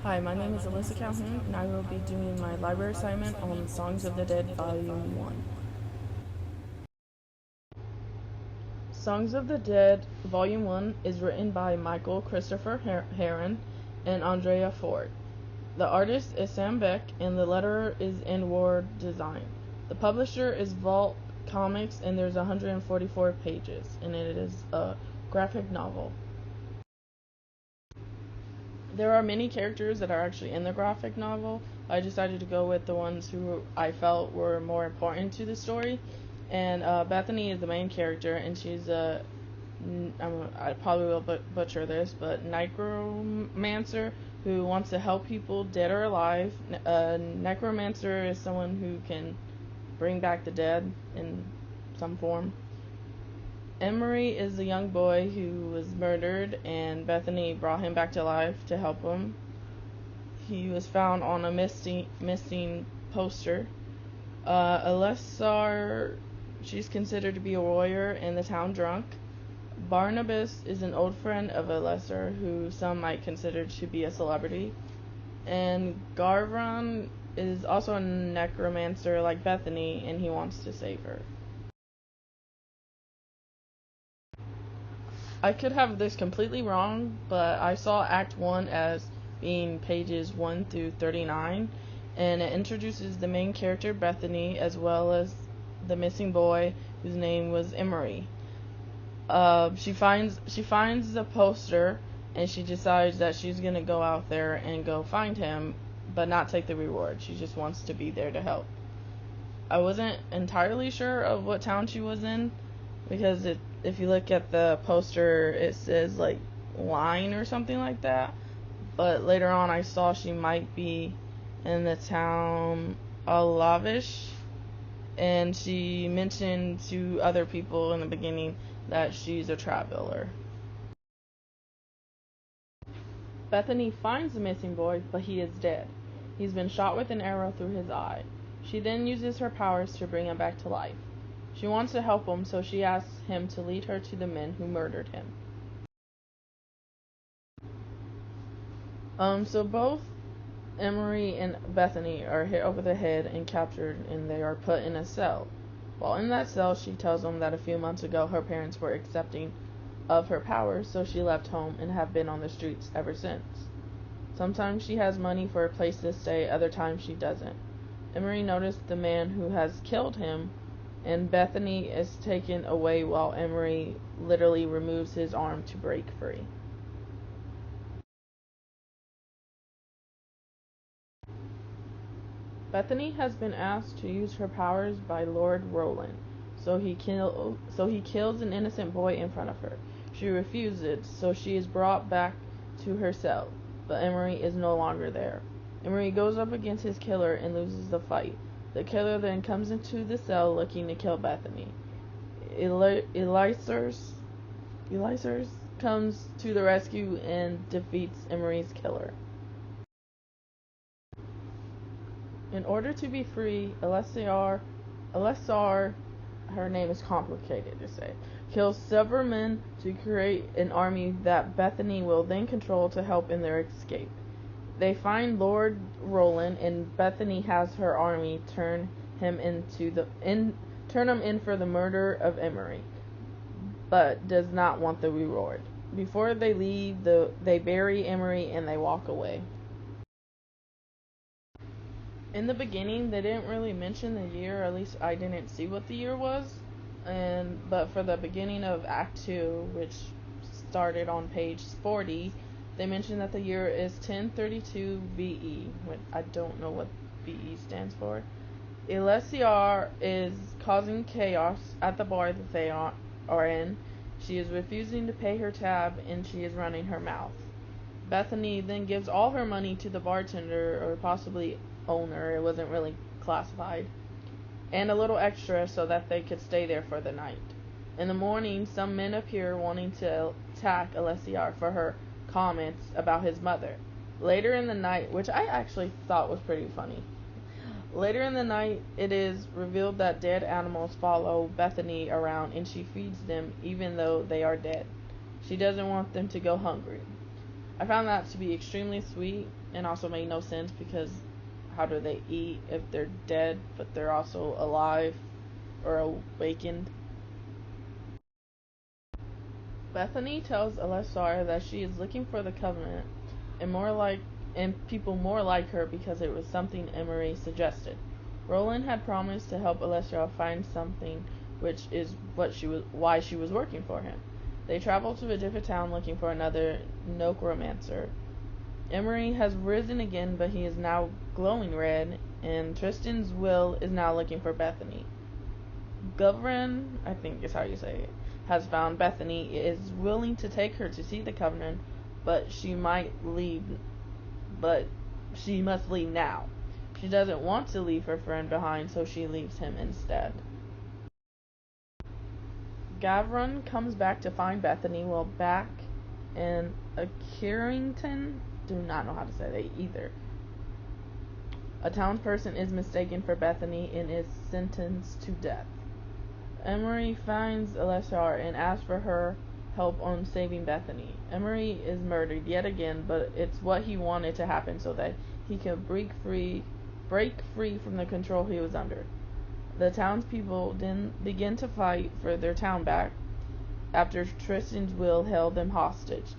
Hi, my name is Alyssa Calhoun, and I will be doing my library assignment on Songs of the Dead, Volume 1. Songs of the Dead, Volume 1 is written by Michael Christopher Herron and Andrea Ford. The artist is Sam Beck, and the letterer is Inward Design. The publisher is Vault Comics, and there's 144 pages, and it is a graphic novel. There are many characters that are actually in the graphic novel. I decided to go with the ones who I felt were more important to the story. And Bethany is the main character, and she's I probably will butcher this, but necromancer who wants to help people, dead or alive. A necromancer is someone who can bring back the dead in some form. Emery is a young boy who was murdered, and Bethany brought him back to life to help him. He was found on a missing poster. Alessar, she's considered to be a warrior and the town drunk. Barnabas is an old friend of Alessar, who some might consider to be a celebrity. And Garvron is also a necromancer like Bethany, and he wants to save her. I could have this completely wrong, but I saw Act 1 as being pages 1 through 39, and it introduces the main character, Bethany, as well as the missing boy, whose name was Emery. She finds the poster, and she decides that she's going to go out there and go find him, but not take the reward. She just wants to be there to help. I wasn't entirely sure of what town she was in, because if you look at the poster, it says like Line or something like that. But later on, I saw she might be in the town Alavish, and she mentioned to other people in the beginning that she's a traveler. Bethany finds the missing boy, but he is dead. He's been shot with an arrow through his eye. She then uses her powers to bring him back to life. She wants to help him, so she asks him to lead her to the men who murdered him. So both Emery and Bethany are hit over the head and captured, and they are put in a cell. While in that cell, she tells them that a few months ago her parents were accepting of her powers, so she left home and have been on the streets ever since. Sometimes she has money for a place to stay, other times she doesn't. Emery noticed the man who has killed him, and Bethany is taken away while Emery literally removes his arm to break free. Bethany has been asked to use her powers by Lord Roland, so he kills an innocent boy in front of her. She refuses, so she is brought back to her cell, but Emery is no longer there. Emery goes up against his killer and loses the fight. The killer then comes into the cell looking to kill Bethany. Elisers comes to the rescue and defeats Emery's killer. In order to be free, Alessar, her name is complicated to say, kills several men to create an army that Bethany will then control to help in their escape. They find Lord Roland, and Bethany has her army turn him in for the murder of Emery, but does not want the reward. Before they leave, they bury Emery and they walk away. In the beginning, they didn't really mention the year, or at least I didn't see what the year was. But for the beginning of Act 2, which started on page 40, they mentioned that the year is 1032 BE. I don't know what BE stands for. Alessar is causing chaos at the bar that they are in. She is refusing to pay her tab, and she is running her mouth. Bethany then gives all her money to the bartender, or possibly owner, it wasn't really classified, and a little extra so that they could stay there for the night. In the morning, some men appear wanting to attack Alessar for her comments about his mother. Later in the night, which I actually thought was pretty funny, later in the night it is revealed that dead animals follow Bethany around, and she feeds them even though they are dead. She doesn't want them to go hungry. I found that to be extremely sweet and also made no sense because how do they eat if they're dead but they're also alive or awakened? Bethany tells Alessar that she is looking for the Covenant and people more like her because it was something Emery suggested. Roland had promised to help Alessar find something, which is why she was working for him. They travel to a different town looking for another necromancer. Emery has risen again, but he is now glowing red, and Tristan's will is now looking for Bethany. Guvrin, I think is how you say it, has found Bethany, is willing to take her to see the Covenant, but she must leave now. She doesn't want to leave her friend behind, so she leaves him instead. Gavron comes back to find Bethany while back in Carrington. Do not know how to say that either. A townsperson is mistaken for Bethany and is sentenced to death. Emery finds Alessar and asks for her help on saving Bethany. Emery is murdered yet again, but it's what he wanted to happen so that he could break free from the control he was under. The townspeople then begin to fight for their town back after Tristan's will held them hostage,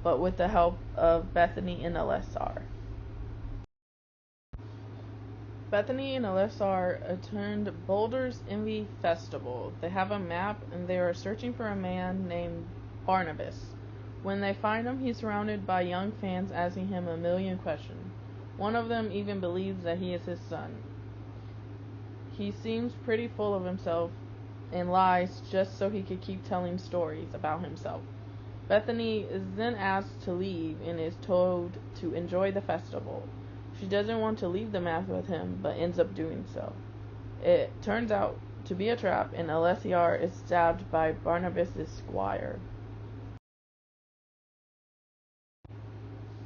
but with the help of Bethany and Alessar. Bethany and Alessar attend Boulder's Envy Festival. They have a map and they are searching for a man named Barnabas. When they find him, he's surrounded by young fans asking him a million questions. One of them even believes that he is his son. He seems pretty full of himself and lies just so he could keep telling stories about himself. Bethany is then asked to leave and is told to enjoy the festival. She doesn't want to leave the map with him, but ends up doing so. It turns out to be a trap, and Alessar is stabbed by Barnabas' squire.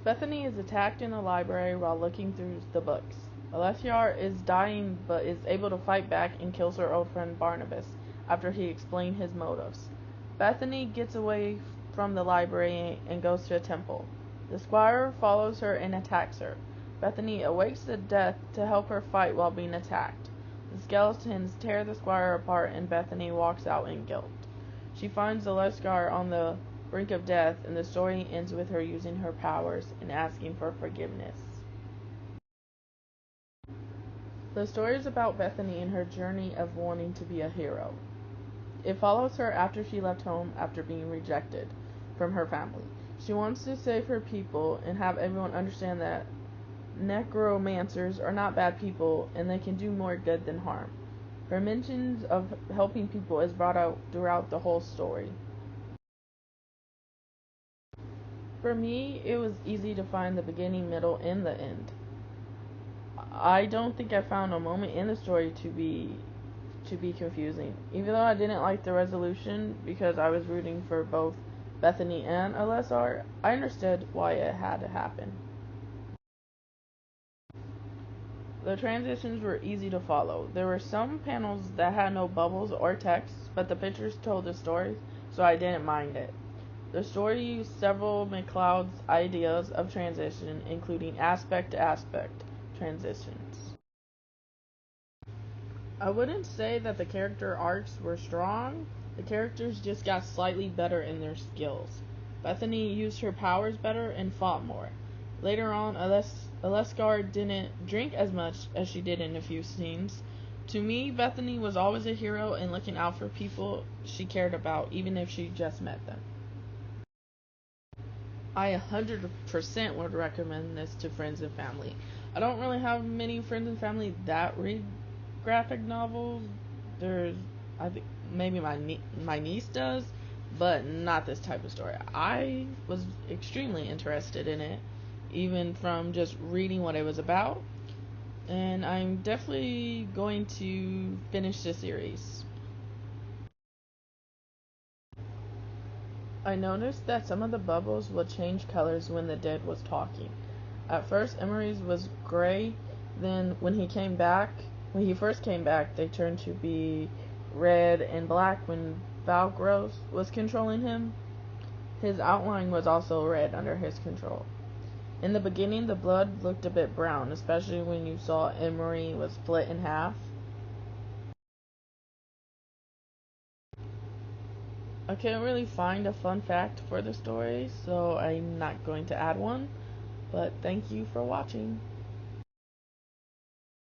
Bethany is attacked in a library while looking through the books. Alessar is dying but is able to fight back and kills her old friend Barnabas after he explained his motives. Bethany gets away from the library and goes to a temple. The squire follows her and attacks her. Bethany awakes to death to help her fight while being attacked. The skeletons tear the squire apart and Bethany walks out in guilt. She finds Alessar on the brink of death, and the story ends with her using her powers and asking for forgiveness. The story is about Bethany and her journey of wanting to be a hero. It follows her after she left home after being rejected from her family. She wants to save her people and have everyone understand that necromancers are not bad people and they can do more good than harm. Her mentions of helping people is brought out throughout the whole story. For me, it was easy to find the beginning, middle, and the end. I don't think I found a moment in the story to be confusing. Even though I didn't like the resolution because I was rooting for both Bethany and Alessar, I understood why it had to happen. The transitions were easy to follow. There were some panels that had no bubbles or text, but the pictures told the story, so I didn't mind it. The story used several McLeod's ideas of transition, including aspect-to-aspect transitions. I wouldn't say that the character arcs were strong. The characters just got slightly better in their skills. Bethany used her powers better and fought more. Later on, Alessar didn't drink as much as she did in a few scenes. To me, Bethany was always a hero and looking out for people she cared about, even if she just met them. I 100% would recommend this to friends and family. I don't really have many friends and family that read graphic novels. There's, I think, maybe my niece does, but not this type of story. I was extremely interested in it, even from just reading what it was about, and I'm definitely going to finish the series. I noticed that some of the bubbles would change colors when the dead was talking. At first, Emery's was gray, then when he first came back, they turned to be red and black when Valgros was controlling him. His outline was also red under his control. In the beginning, the blood looked a bit brown, especially when you saw Emery was split in half. I can't really find a fun fact for the story, so I'm not going to add one, but thank you for watching.